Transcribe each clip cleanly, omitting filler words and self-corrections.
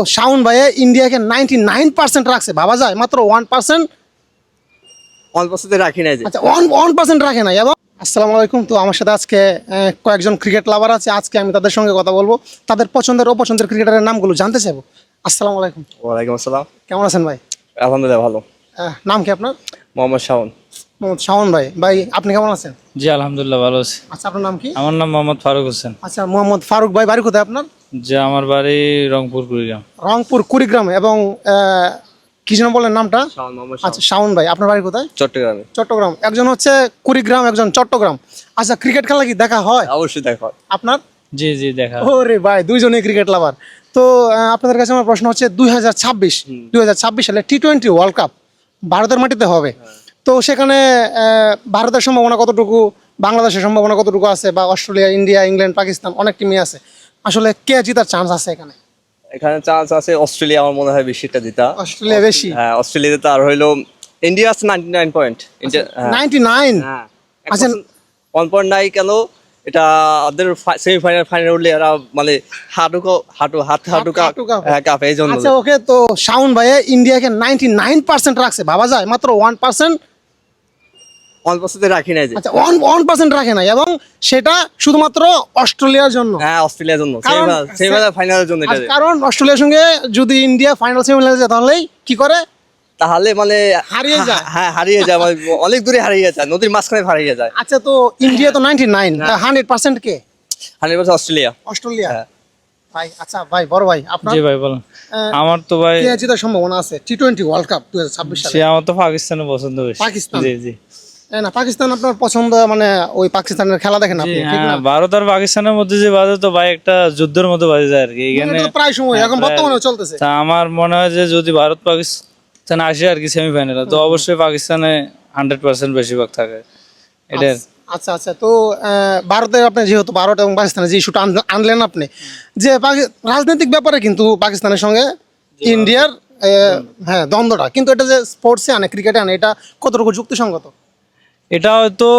শাওন ভাইয়া ইন্ডিয়াকে 99% রাখছে, ভাবা যায় মাত্র 1%। 1% রাখি নাই যে। আচ্ছা 1% রাখে নাই। এবং আসসালামু আলাইকুম। তো আমার সাথে আজকে কয়েকজন ক্রিকেট লাভার আছে, আজকে আমি তাদের সঙ্গে কথা বলবো, তাদের পছন্দের অপছন্দের ক্রিকেটারের নামগুলো জানতে চাইবো। আসসালামু আলাইকুম। ওয়ালাইকুম আসসালাম। কেমন আছেন ভাই? আলহামদুলিল্লাহ ভালো। নাম কি আপনার? মোহাম্মদ শাওন। মোহাম্মদ শাওন ভাই। ভাই আপনি কেমন আছেন? জি আলহামদুলিল্লাহ ভালো আছি। আচ্ছা আপনার নাম কি? আমার নাম মোহাম্মদ ফারুক হোসেন। আচ্ছা মোহাম্মদ ফারুক ভাই, বাড়ি কোথায় আপনার? যে আমার বাড়ি রংপুর কুড়িগ্রাম। রংপুর কুড়িগ্রামে। এবং কি যেন বলেন নামটা? শাওন, মোহাম্মদ আচ্ছা শাওন ভাই, আপনার বাড়ি কোথায়? চট্টগ্রামে। চট্টগ্রাম। একজন হচ্ছে কুড়িগ্রাম, একজন চট্টগ্রাম। আচ্ছা ক্রিকেট খেলা কি দেখা হয় অবশ্যই দেখা। আপনার? জি জি দেখা। ওরে ভাই, দুইজনেই ক্রিকেট লাভার। তো আপনাদের কাছে আমার প্রশ্ন হচ্ছে 2026 সালে টি-20 ওয়ার্ল্ড কাপ ভারতের মাটিতে হবে। তো সেখানে ভারতের সম্ভাবনা কতটুকু, বাংলাদেশের সম্ভাবনা কতটুকু আছে, বা অস্ট্রেলিয়া, ইন্ডিয়া, ইংল্যান্ড, পাকিস্তান অনেক টিমই আছে, আসলে কে জেতার চান্স আছে এখানে? এখানে চান্স আছে অস্ট্রেলিয়া, আমার মনে হয় বেশিটা জিতা। অস্ট্রেলিয়া বেশি? হ্যাঁ অস্ট্রেলিয়া জিতা। আর হইলো ইন্ডিয়া আছে 99 পয়েন্ট। ইন্ডিয়া 99? হ্যাঁ আচ্ছা 1 পয়েন্ট নাই কেন, এটা ওদের সেমিফাইনাল ফাইনাল উঠলে এরা মানে হাঁটু কাঁপে এই জন্য। আচ্ছা ওকে। তো শাওন ভাইয়া ইন্ডিয়াকে 99% রাখছে, ভাবা যায় মাত্র 1%। 1% রাখি নাই যে। আচ্ছা 1% রাখে নাই, এবং সেটা শুধুমাত্র অস্ট্রেলিয়ার জন্য। হ্যাঁ অস্ট্রেলিয়ার জন্য, কারণ সেমিফাইনাল ফাইনালের জন্য এটা। কারণ অস্ট্রেলিয়ার সঙ্গে যদি ইন্ডিয়া ফাইনাল সেমিফাইনালে যায় তাহলেই কি করে, তাহলে মানে হারিয়ে যায়। হ্যাঁ হারিয়ে যায়, মানে অনেক দূরে হারিয়ে যায়, নদীর মাঝখানে হারিয়ে যায়। আচ্ছা তো ইন্ডিয়া তো 99, 100% কে? 100% অস্ট্রেলিয়া। অস্ট্রেলিয়া। হ্যাঁ। ভাই আচ্ছা ভাই, বড় ভাই আপনার জি ভাই বলেন। আহ, আমার তো ভাই কে জেতার সম্ভাবনা আছে টি-20 ওয়ার্ল্ড কাপ 2026 সে সালে? আমার তো পাকিস্তানে পছন্দ বেশি। পাকিস্তান? জি জি না পাকিস্তান আপনার পছন্দ, মানে ওই পাকিস্তানের খেলা দেখেন জি আপনি, ঠিক না? হ্যাঁ, ভারত আর পাকিস্তানের মধ্যে যে বাজে তো ভাই একটা যুদ্ধের মতো বাজে যায় আর কি এখানে। এটা তো প্রায় সময় এখন প্রায়- বর্তমানে চলতেছে। তা আমার মনে হয় যে যদি ভারত পাকিস্তান আসে আর কি সেমিফাইনালে, তো অবশ্যই পাকিস্তানে 100% বেশিরভাগ থাকে এটার। আচ্ছা আচ্ছা। তো ভারতের, আপনি যেহেতু ভারত এবং পাকিস্তানের যে ইস্যুটা আনলেন আপনি, যে রাজনৈতিক ব্যাপারে কিন্তু পাকিস্তানের সঙ্গে ইন্ডিয়ার হ্যাঁ দ্বন্দ্বটা, কিন্তু এটা যে স্পোর্টসে আনে, ক্রিকেটে আনে, এটা কতটুকু যুক্তিসঙ্গত? এটা হয়তো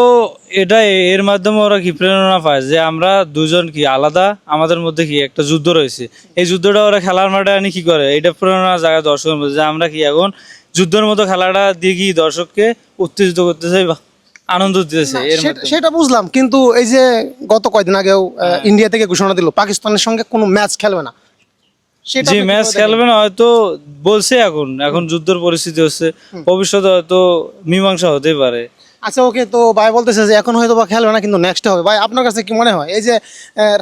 এটা এর মাধ্যমে ওরা কি প্রেরণা পায় যে আমরা দুজন কি আলাদা, আমাদের মধ্যে কি একটা যুদ্ধ রয়েছে, এই যুদ্ধটা ওরা খেলার মাঠে আনি কি করে, এটা প্রেরণা জায়গায় দর্শকের মধ্যে যে আমরা কি এখন যুদ্ধের মতো খেলাটা দিয়ে কি দর্শককে উত্তেজিত করতেছে, আনন্দ দিতেছে এর মাধ্যমে। সেটা বুঝলাম, কিন্তু এই যে গত কয়েকদিন আগেও ইন্ডিয়া থেকে ঘোষণা দিল পাকিস্তানের সঙ্গে কোনো ম্যাচ খেলবে না, সেটা যে আপনি ম্যাচ কিভাবে দেখেন? খেলবে না হয়তো বলছে, এখন যুদ্ধের পরিস্থিতি হচ্ছে, ভবিষ্যতে হয়তো মীমাংসা হতেই পারে। আচ্ছা ওকে। তো ভাই বলতেছে যে এখন হয়তো বা খেলবে না, কিন্তু নেক্সট হবে। ভাই আপনার কাছে কি মনে হয় এই যে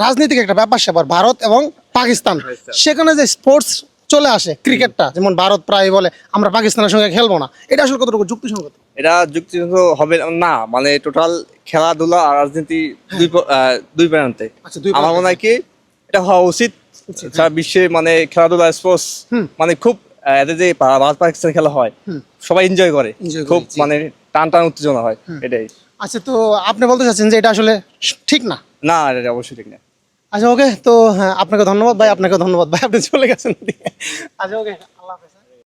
রাজনৈতিক একটা ব্যাপার স্যাপার ভারত এবং পাকিস্তান, সেখানে যে স্পোর্টস চলে আসে, ক্রিকেটটা যেমন ভারত প্রায় বলে আমরা পাকিস্তানের সঙ্গে খেলবো না, এটা আসলে কতটুকু যুক্তিসঙ্গত? এটা যুক্তিযুক্ত হবে না, মানে টোটাল খেলাধুলা আর রাজনীতি দুই প্রান্তে। আচ্ছা, দুই আমার প্রান্তে। মনে হয় কি এটা হওয়া উচিত। সারা বিশ্বে মানে খেলাধুলা স্পোর্টস মানে খুব এতে যে ভারত পাকিস্তান খেলা হয় সবাই এনজয় করে, Enjoy করে, খুব জি। মানে টান টান উত্তেজনা হয় এটাই। আচ্ছা তো আপনি বলতে চাচ্ছেন যে এটা আসলে ঠিক না? না এটা অবশ্যই ঠিক না। আচ্ছা ওকে। তো হ্যাঁ, আপনাকে ধন্যবাদ ভাই, আপনাকে ধন্যবাদ ভাই, আপনি চলে গেছেন। আচ্ছা ওকে, আল্লাহ হাফেজ।